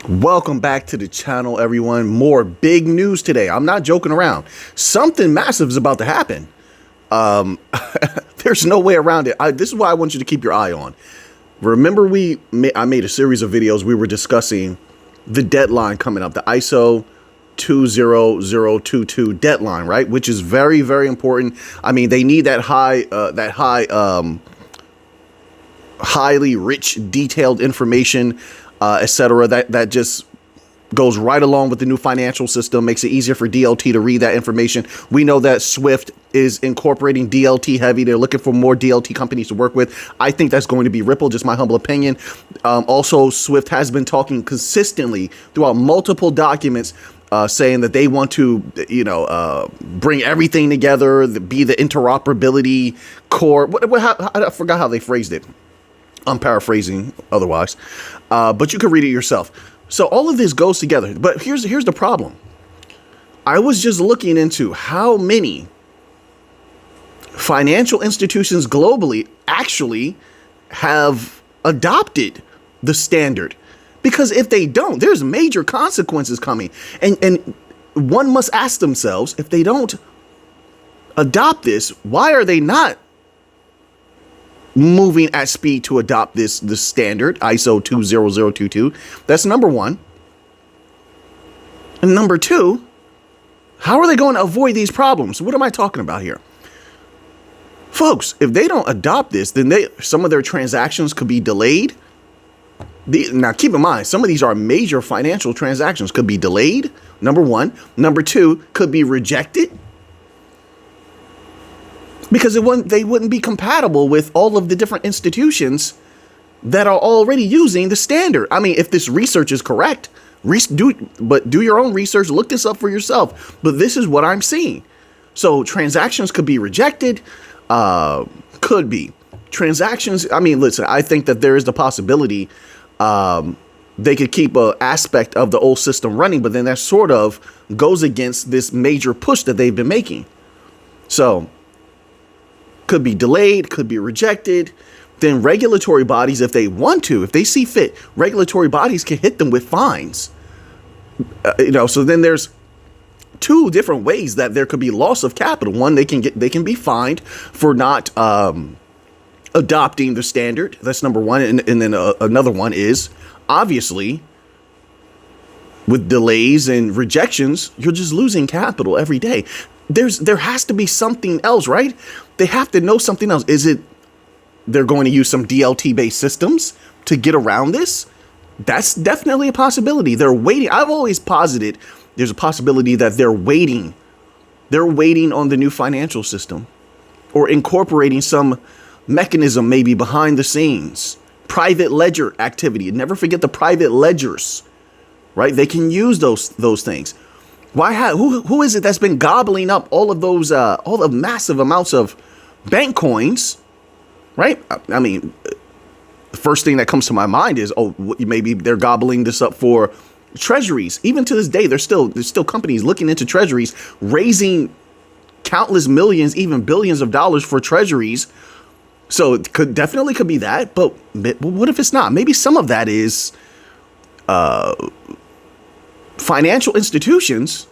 Welcome back to the channel, everyone. More big news today. I'm not joking around. Something massive is about to happen. There's no way around it. This is why I want you to keep your eye on. Remember, I made a series of videos. We were discussing the deadline coming up, the ISO 20022 deadline, right? Which is very, very important. I mean, they need that highly rich, detailed information, etc. That just goes right along with the new financial system, makes it easier for DLT to read that information. We know that Swift is incorporating DLT heavy. They're looking for more DLT companies to work with. I think that's going to be Ripple, just my humble opinion. Also, Swift has been talking consistently throughout multiple documents, saying that they want to, bring everything together, be the interoperability core. I forgot how they phrased it. I'm paraphrasing otherwise, but you can read it yourself. So all of this goes together. But here's the problem. I was just looking into how many financial institutions globally actually have adopted the standard. Because if they don't, there's major consequences coming. And one must ask themselves, if they don't adopt this, why are they not moving at speed to adopt this standard, ISO 20022? That's number one. And number two, how are they going to avoid these problems? What am I talking about here? Folks, if they don't adopt this, then some of their transactions could be delayed. Now, keep in mind, some of these are major financial transactions, could be delayed, number one. Number two, could be rejected, because they wouldn't be compatible with all of the different institutions that are already using the standard. I mean, if this research is correct, do your own research, look this up for yourself. But this is what I'm seeing. So transactions could be rejected, could be. Transactions, I mean, listen, I think that there is the possibility they could keep an aspect of the old system running, but then that sort of goes against this major push that they've been making. So could be delayed, could be rejected. Then regulatory bodies, if they want to, if they see fit, regulatory bodies can hit them with fines. So then there's two different ways that there could be loss of capital. One, they can be fined for not adopting the standard. That's number one. And then another one is, obviously, with delays and rejections, you're just losing capital every day. There has to be something else, right? They have to know something else. Is it they're going to use some DLT-based systems to get around this? That's definitely a possibility. They're waiting. I've always posited there's a possibility that they're waiting. They're waiting on the new financial system, or incorporating some mechanism maybe behind the scenes. Private ledger activity. Never forget the private ledgers, right? They can use those things. Who is it that's been gobbling up all of those, all the massive amounts of bank coins, right? I mean, the first thing that comes to my mind is, maybe they're gobbling this up for treasuries. Even to this day, there's still companies looking into treasuries, raising countless millions, even billions of dollars for treasuries. So it definitely could be that. But what if it's not? Maybe some of that is financial institutions,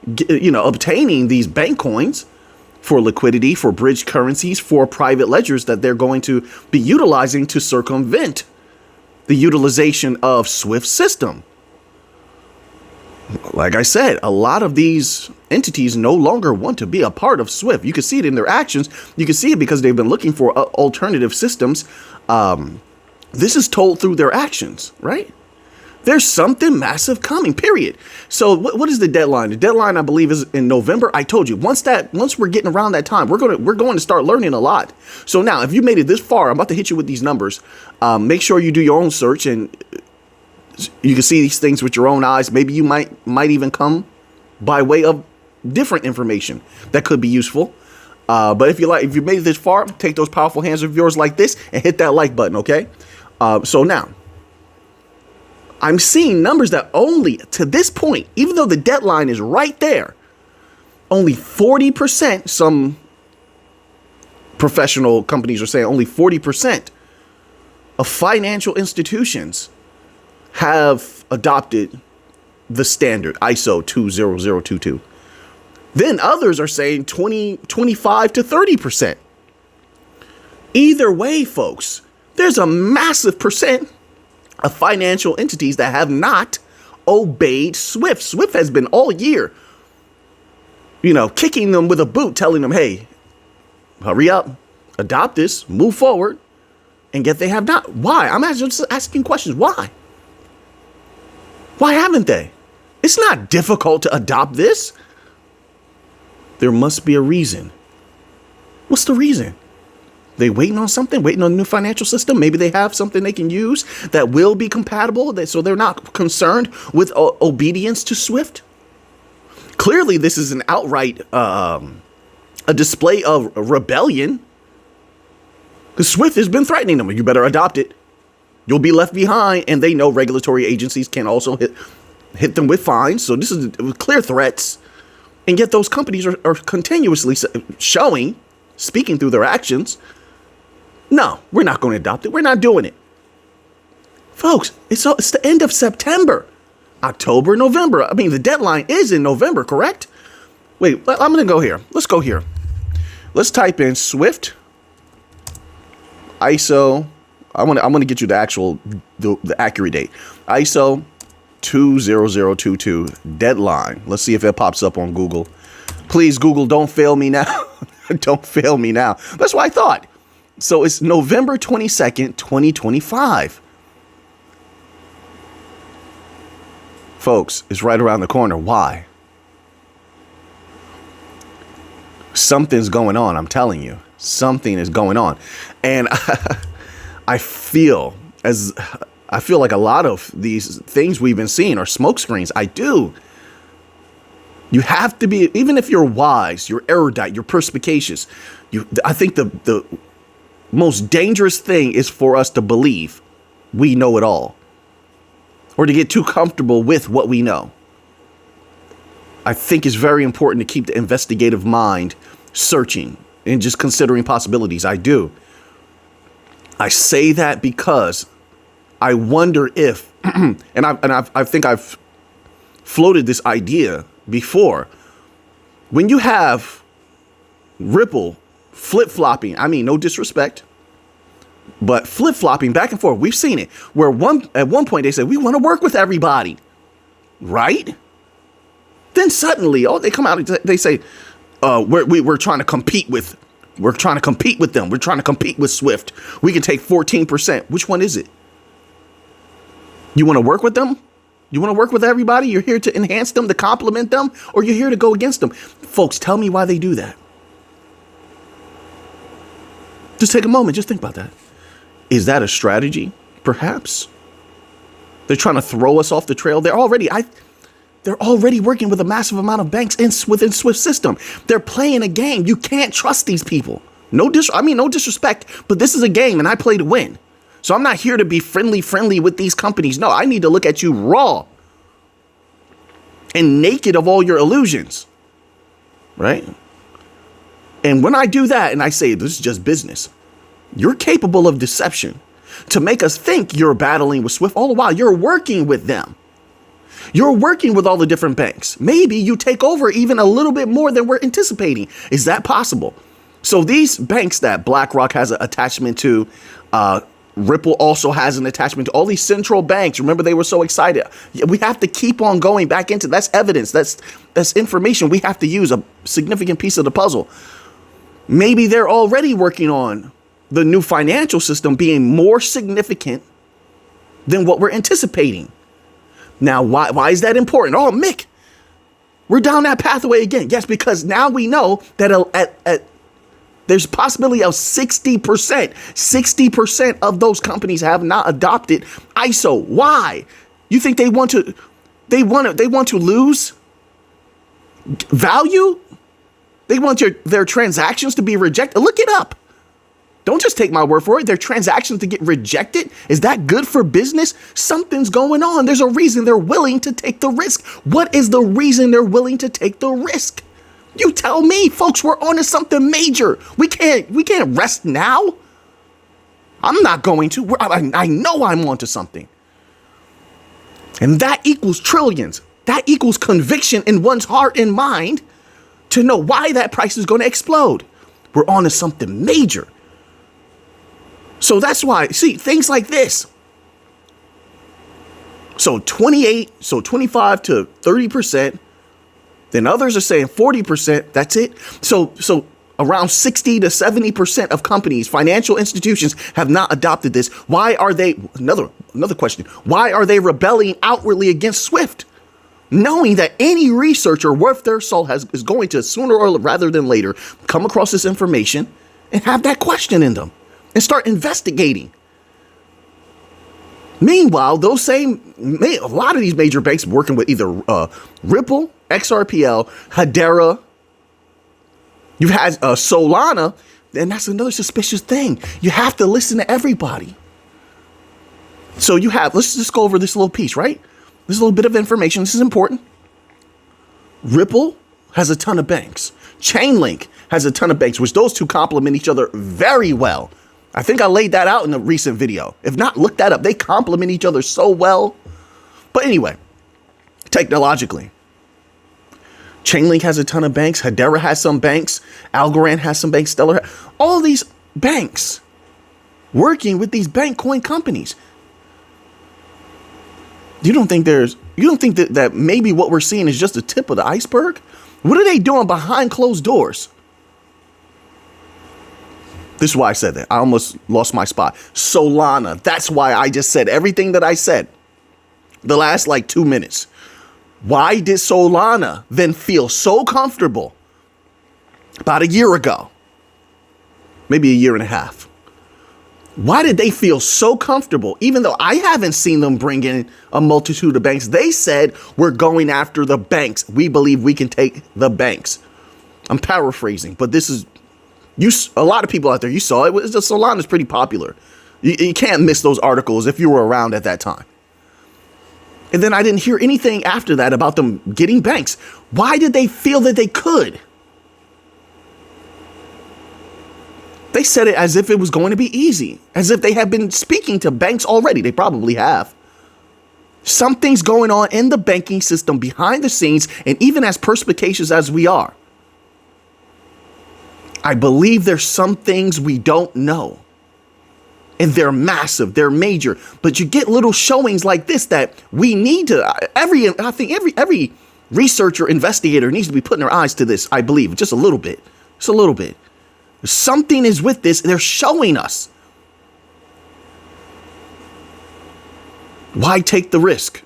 obtaining these bank coins for liquidity, for bridge currencies, for private ledgers that they're going to be utilizing to circumvent the utilization of Swift system. Like I said, a lot of these entities no longer want to be a part of Swift. You can see it in their actions. You can see it because they've been looking for alternative systems. This is told through their actions, right? There's something massive coming, period. So what is the deadline? The deadline, I believe, is in November. I told you, once we're getting around that time, we're going to start learning a lot. So now, if you made it this far, I'm about to hit you with these numbers. Make sure you do your own search, and you can see these things with your own eyes. Maybe you might even come by way of different information that could be useful. But if you made it this far, take those powerful hands of yours like this and hit that like button, okay? So now, I'm seeing numbers that only to this point, even though the deadline is right there, only 40%, some professional companies are saying only 40% of financial institutions have adopted the standard ISO 20022. Then others are saying 25 to 30%. Either way, folks, there's a massive percent of financial entities that have not obeyed SWIFT. SWIFT has been all year, kicking them with a boot, telling them, hey, hurry up, adopt this, move forward, and yet they have not. Why? I'm just asking questions. Why? Why haven't they? It's not difficult to adopt this. There must be a reason. What's the reason? They waiting on something, waiting on a new financial system. Maybe they have something they can use that will be compatible, so they're not concerned with obedience to SWIFT. Clearly, this is an outright a display of rebellion. Because SWIFT has been threatening them. You better adopt it. You'll be left behind. And they know regulatory agencies can also hit them with fines. So this is clear threats. And yet those companies are continuously speaking through their actions. No, we're not going to adopt it. We're not doing it. Folks, it's the end of September. October, November. I mean, the deadline is in November, correct? Wait, I'm going to go here. Let's go here. Let's type in SWIFT ISO. I'm going to get you the accurate date. ISO 20022 deadline. Let's see if it pops up on Google. Please, Google, don't fail me now. Don't fail me now. That's what I thought. So it's November 22nd, 2025. Folks, it's right around the corner. Why? Something's going on. I'm telling you, something is going on. And I feel like a lot of these things we've been seeing are smokescreens. I do. You have to be, even if you're wise, you're erudite, you're perspicacious. I think the most dangerous thing is for us to believe we know it all, or to get too comfortable with what we know. I think it's very important to keep the investigative mind searching and just considering possibilities. I do. I say that because I wonder if, I think I've floated this idea before. When you have Ripple flip-flopping, I mean, no disrespect, but flip-flopping back and forth, we've seen it, where at one point they said, we want to work with everybody, right? Then suddenly, they come out and they say, we're trying to compete with them. We're trying to compete with SWIFT. We can take 14%. Which one is it? You want to work with them? You want to work with everybody? You're here to enhance them, to complement them, or you're here to go against them? Folks, tell me why they do that. Just take a moment. Just think about that. Is that a strategy? Perhaps. They're trying to throw us off the trail. They're already working with a massive amount of banks within SWIFT system. They're playing a game. You can't trust these people. No disrespect, but this is a game and I play to win. So I'm not here to be friendly with these companies. No, I need to look at you raw and naked of all your illusions, right? And when I do that and I say this is just business, you're capable of deception to make us think you're battling with SWIFT. All the while you're working with them. You're working with all the different banks. Maybe you take over even a little bit more than we're anticipating. Is that possible? So these banks that BlackRock has an attachment to, Ripple also has an attachment to, all these central banks. Remember, they were so excited. We have to keep on going back into that's evidence. That's information we have to use, a significant piece of the puzzle. Maybe they're already working on the new financial system being more significant than what we're anticipating. Now, why is that important? Oh, Mick, we're down that pathway again. Yes, because now we know that there's a possibility of 60% of those companies have not adopted ISO. Why? You think they want to lose value? They want their transactions to be rejected. Look it up. Don't just take my word for it. Their transactions to get rejected. Is that good for business? Something's going on. There's a reason they're willing to take the risk. What is the reason they're willing to take the risk? You tell me, folks. We're on to something major. We can't rest now. I'm not going to. I know I'm onto something. And that equals trillions. That equals conviction in one's heart and mind to know why that price is going to explode. We're on to something major. So that's why, see, things like this. So 25 to 30%. Then others are saying 40%. That's it. So around 60 to 70% of companies, financial institutions have not adopted this. Why are they, another question, why are they rebelling outwardly against SWIFT? Knowing that any researcher worth their salt is going to sooner or rather than later come across this information and have that question in them and start investigating. Meanwhile, a lot of these major banks working with either Ripple, XRPL, Hedera, you've had Solana, and that's another suspicious thing. You have to listen to everybody. So let's just go over this little piece, right? This little bit of information. This is important. Ripple has a ton of banks. Chainlink has a ton of banks, which those two complement each other very well. I think I laid that out in a recent video. If not, look that up. They complement each other so well. But anyway, technologically, Chainlink has a ton of banks. Hedera has some banks. Algorand has some banks. Stellar, all these banks working with these bank coin companies. You don't think that maybe what we're seeing is just the tip of the iceberg? What are they doing behind closed doors? This is why I said that. I almost lost my spot. Solana. That's why I just said everything that I said the last 2 minutes. Why did Solana then feel so comfortable about a year ago? Maybe a year and a half. Why did they feel so comfortable? Even though I haven't seen them bring in a multitude of banks. They said, we're going after the banks. We believe we can take the banks. I'm paraphrasing, but this is, a lot of people out there, you saw it. Solana is pretty popular. You can't miss those articles if you were around at that time. And then I didn't hear anything after that about them getting banks. Why did they feel that they could? They said it as if it was going to be easy, as if they have been speaking to banks already. They probably have. Something's going on in the banking system behind the scenes, and even as perspicacious as we are, I believe there's some things we don't know. And they're massive, they're major, but you get little showings like this that we need to, I think every researcher, investigator needs to be putting their eyes to this, I believe, just a little bit, Something is with this. They're showing us. Why take the risk?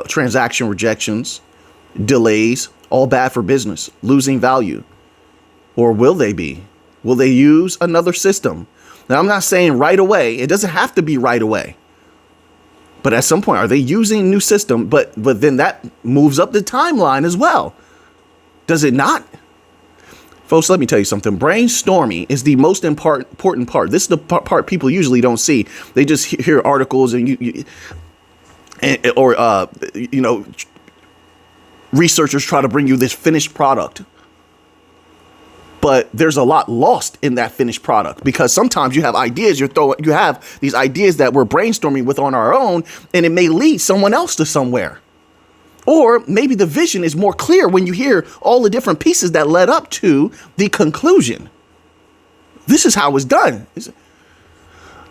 Transaction rejections, delays, all bad for business, losing value. Or will they be? Will they use another system? Now, I'm not saying right away. It doesn't have to be right away. But at some point, are they using a new system? But then that moves up the timeline as well. Does it not? Folks, let me tell you something. Brainstorming is the most important part. This is the part people usually don't see. They just hear articles and researchers try to bring you this finished product. But there's a lot lost in that finished product because sometimes you have ideas you have these ideas that we're brainstorming with on our own, and it may lead someone else to somewhere. Or maybe the vision is more clear when you hear all the different pieces that led up to the conclusion. This is how it's done.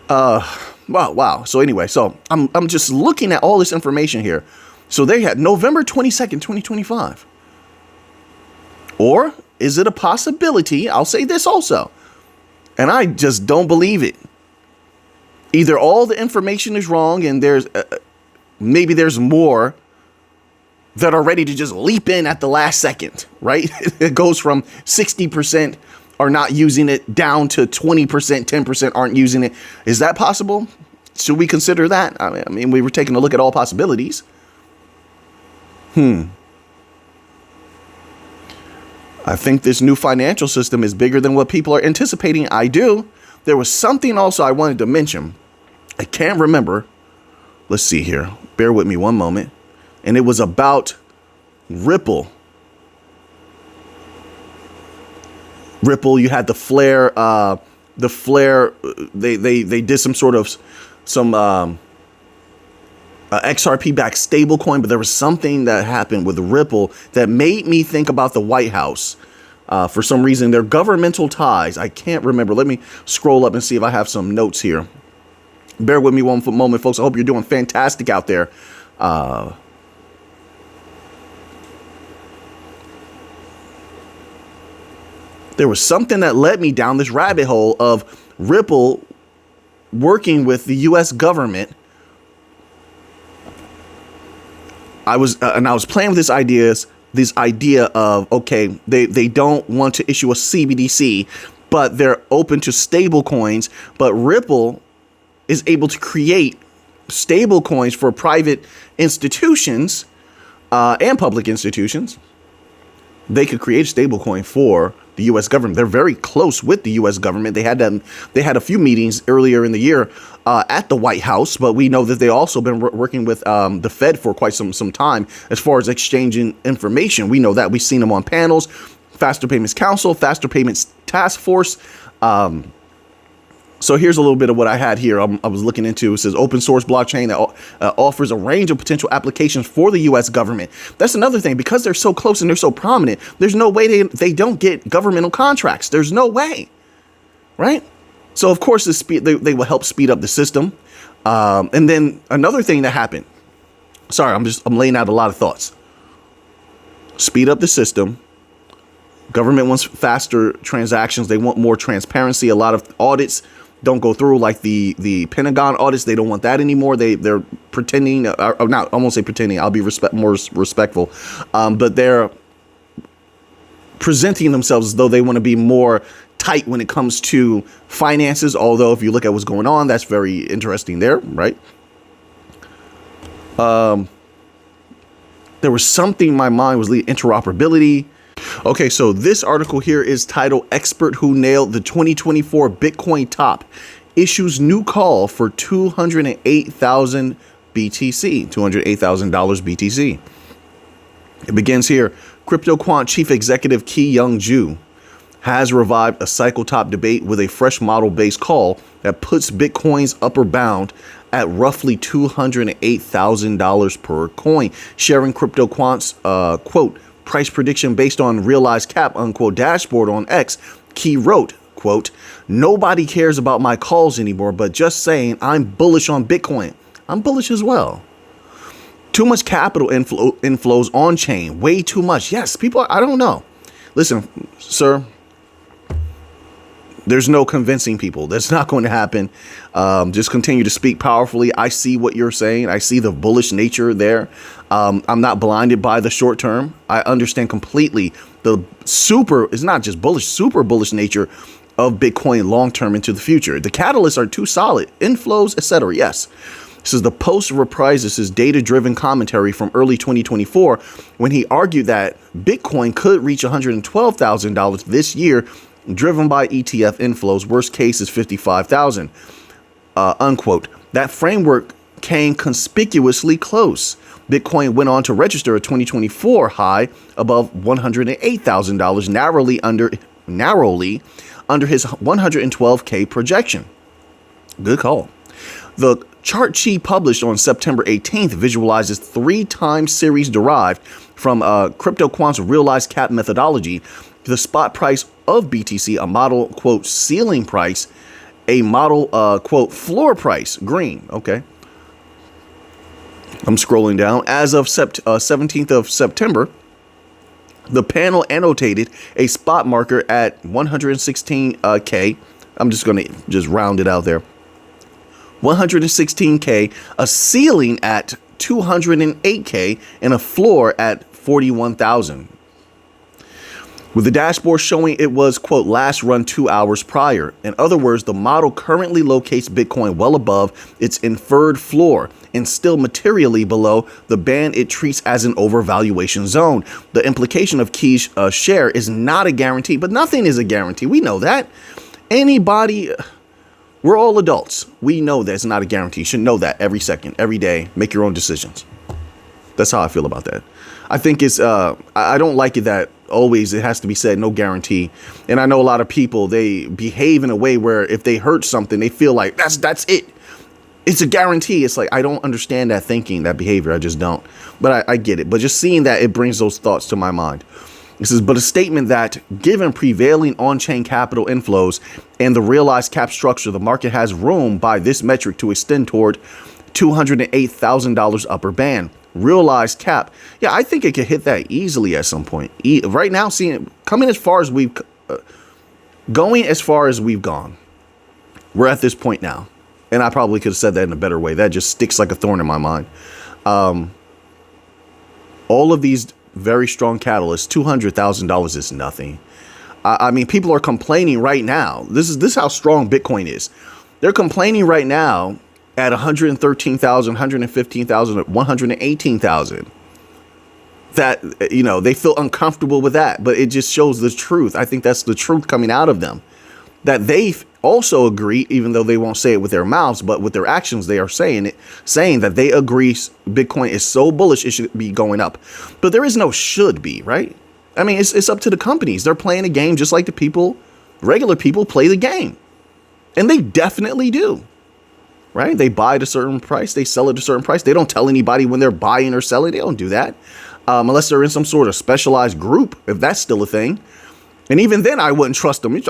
Wow. So anyway, I'm just looking at all this information here. So they had November 22nd, 2025. Or is it a possibility? I'll say this also, and I just don't believe it. Either all the information is wrong and maybe there's more that are ready to just leap in at the last second, right? It goes from 60% are not using it down to 20%, 10% aren't using it. Is that possible? Should we consider that? I mean, we were taking a look at all possibilities. I think this new financial system is bigger than what people are anticipating. I do. There was something also I wanted to mention. I can't remember. Let's see here. Bear with me one moment. And it was about Ripple. Ripple, you had the flare. They did some XRP backed stablecoin, but there was something that happened with Ripple that made me think about the White House. For some reason, their governmental ties. I can't remember. Let me scroll up and see if I have some notes here. Bear with me one moment, folks. I hope you're doing fantastic out there. There was something that led me down this rabbit hole of Ripple working with the U.S. government. I was playing with this idea of, okay, they don't want to issue a CBDC, but they're open to stable coins. But Ripple is able to create stable coins for private institutions and public institutions. They could create a stable coin for the U.S. government. They're very close with the U.S. government. They had a few meetings earlier in the year at the White House, but we know that they also been working with the Fed for quite some time as far as exchanging information. We know that we've seen them on panels, Faster Payments Council, Faster Payments Task Force. So here's a little bit of what I had here. I was looking into. It says open source blockchain that offers a range of potential applications for the U.S. government. That's another thing. Because they're so close and they're so prominent, there's no way they don't get governmental contracts. There's no way. Right? So, of course, they will help speed up the system. And then another thing that happened. Sorry, I'm laying out a lot of thoughts. Speed up the system. Government wants faster transactions. They want more transparency. A lot of audits don't go through, like the Pentagon audits. They don't want that anymore. They're pretending, or not, I won't say pretending. I'll be more respectful. But they're presenting themselves as though they want to be more tight when it comes to finances. Although if you look at what's going on, that's very interesting there, right? There was something in my mind was interoperability. Okay, so this article here is titled "Expert Who Nailed the 2024 Bitcoin Top Issues New Call for 208,000 BTC, $208,000 BTC." It begins here. CryptoQuant Chief Executive Ki Young Ju has revived a cycle top debate with a fresh model-based call that puts Bitcoin's upper bound at roughly $208,000 per coin, sharing CryptoQuant's quote, price prediction based on realized cap, unquote, dashboard on X. Key wrote, quote, "Nobody cares about my calls anymore, but just saying I'm bullish on Bitcoin. I'm bullish as well. Too much capital inflows on chain. Way too much." Yes, people, I don't know. Listen, sir, there's no convincing people. That's not going to happen. Just continue to speak powerfully. I see what you're saying. I see the bullish nature there. I'm not blinded by the short term. I understand completely it's not just bullish, super bullish nature of Bitcoin long term into the future. The catalysts are too solid. Inflows, etc. Yes. This is the Post reprises his data-driven commentary from early 2024 when he argued that Bitcoin could reach $112,000 this year, driven by ETF inflows. Worst case is 55,000, unquote. That framework came conspicuously close. Bitcoin went on to register a 2024 high above $108,000, narrowly under his 112K projection. Good call. The chart she published on September 18th visualizes 3 time series derived from CryptoQuant's realized cap methodology. The spot price of BTC, a model, quote, ceiling price, a model, quote, floor price, green. Okay. I'm scrolling down. As of 17th of September, the panel annotated a spot marker at 116K. I'm just going to just round it out there. 116K, a ceiling at 208K, and a floor at 41,000. With the dashboard showing it was, quote, last run 2 hours prior. In other words, the model currently locates Bitcoin well above its inferred floor and still materially below the band it treats as an overvaluation zone. The implication of Key's share is not a guarantee, but nothing is a guarantee. We know that. We're all adults. We know that it's not a guarantee. You should know that every second, every day. Make your own decisions. That's how I feel about that. I think it's, I don't like it that always it has to be said, no guarantee. And I know a lot of people, they behave in a way where if they heard something, they feel like that's it. it's a guarantee. It's like, I don't understand that thinking, that behavior. I just don't. But I get it. But just seeing that, it brings those thoughts to my mind. This is but a statement that given prevailing on-chain capital inflows and the realized cap structure, the market has room by this metric to extend toward $208,000 upper band. Realized cap. Yeah, I think it could hit that easily at some point. Right now, seeing coming as far as we've going as far as we've gone. We're at this point now. And I probably could have said that in a better way. That just sticks like a thorn in my mind. All of these very strong catalysts, $200,000 is nothing. I mean, people are complaining right now. This is how strong Bitcoin is. They're complaining right now at 113,000, 115,000, 118,000. That, you know, they feel uncomfortable with that, but it just shows the truth. I think that's the truth coming out of them. That they also agree, even though they won't say it with their mouths, but with their actions, they are saying that they agree Bitcoin is so bullish, it should be going up. But there is no should be, right? I mean, it's up to the companies. They're playing a game just like the people, regular people play the game. And they definitely do, right? They buy at a certain price. They sell at a certain price. They don't tell anybody when they're buying or selling. They don't do that unless they're in some sort of specialized group, if that's still a thing. And even then, I wouldn't trust them.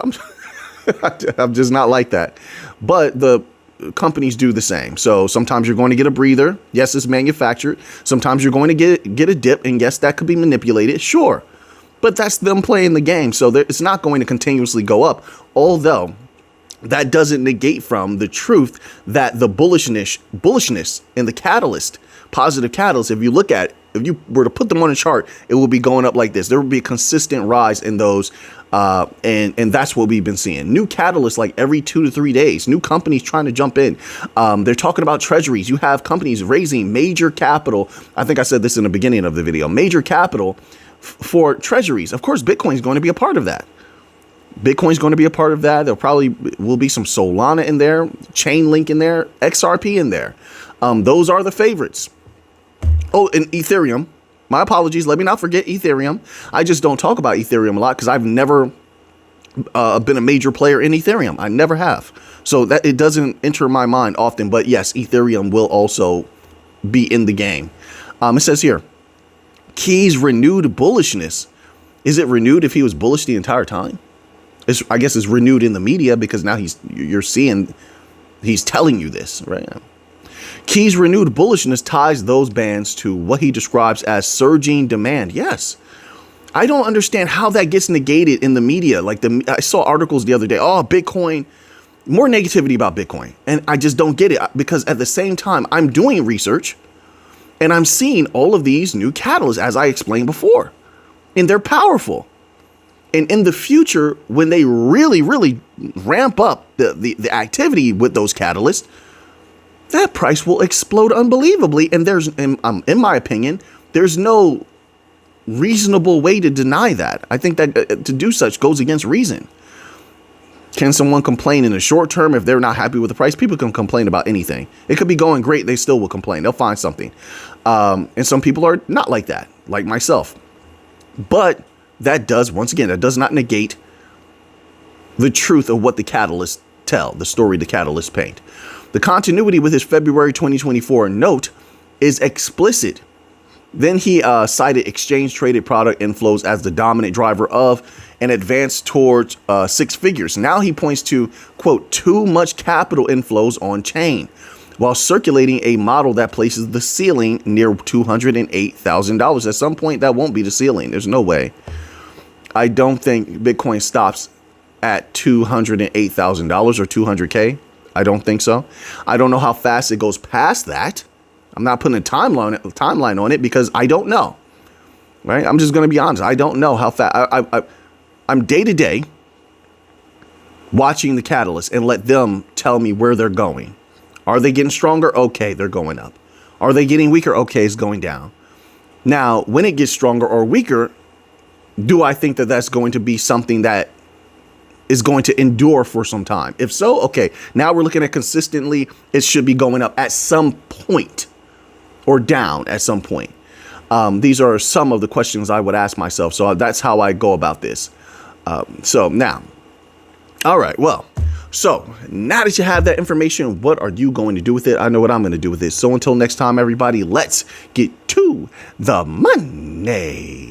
I'm just not like that. But the companies do the same. So sometimes you're going to get a breather. Yes, it's manufactured. Sometimes you're going to get a dip. And yes, that could be manipulated. Sure. But that's them playing the game. So it's not going to continuously go up. Although that doesn't negate from the truth that the bullishness in the catalyst, positive catalyst, if you look at it, if you were to put them on a chart, it will be going up like this. There will be a consistent rise in those. And that's what we've been seeing. New catalysts like every 2 to 3 days. New companies trying to jump in. They're talking about treasuries. You have companies raising major capital. I think I said this in the beginning of the video. Major capital for treasuries. Of course, Bitcoin is going to be a part of that. Bitcoin's going to be a part of that. There probably will be some Solana in there, Chainlink in there, XRP in there. Those are the favorites. Oh, and Ethereum. My apologies. Let me not forget Ethereum. I just don't talk about Ethereum a lot because I've never been a major player in Ethereum. I never have. So that it doesn't enter my mind often. But yes, Ethereum will also be in the game. It says here, Key's renewed bullishness. Is it renewed if he was bullish the entire time? I guess it's renewed in the media because now you're seeing he's telling you this, right? Key's renewed bullishness ties those bands to what he describes as surging demand. Yes. I don't understand how that gets negated in the media. Like I saw articles the other day. Oh, Bitcoin, more negativity about Bitcoin. And I just don't get it because at the same time, I'm doing research and I'm seeing all of these new catalysts, as I explained before, and they're powerful. And in the future, when they really, really ramp up the activity with those catalysts, that price will explode unbelievably. And there's, in my opinion, there's no reasonable way to deny that. I think that to do such goes against reason. Can someone complain in the short term if they're not happy with the price? People can complain about anything. It could be going great. They still will complain. They'll find something. And some people are not like that, like myself. But that does, once again, that does not negate the truth of what the catalysts tell, the story the catalysts paint. The continuity with his February 2024 note is explicit. Then he cited exchange-traded product inflows as the dominant driver of an advance towards 6 figures. Now he points to, quote, too much capital inflows on chain, while circulating a model that places the ceiling near $208,000. At some point, that won't be the ceiling. There's no way. I don't think Bitcoin stops at $208,000 or 200K. I don't think so. I don't know how fast it goes past that. I'm not putting a timeline on it because I don't know. Right? I'm just going to be honest. I don't know how fast. I'm day to day watching the catalyst and let them tell me where they're going. Are they getting stronger? Okay, they're going up. Are they getting weaker? Okay, it's going down. Now, when it gets stronger or weaker, do I think that that's going to be something that is going to endure for some time? If so, okay, now we're looking at consistently, it should be going up at some point or down at some point. These are some of the questions I would ask myself. So that's how I go about this. So now, all right, well, So now that you have that information, what are you going to do with it? I know what I'm going to do with it. So until next time, everybody, let's get to the money.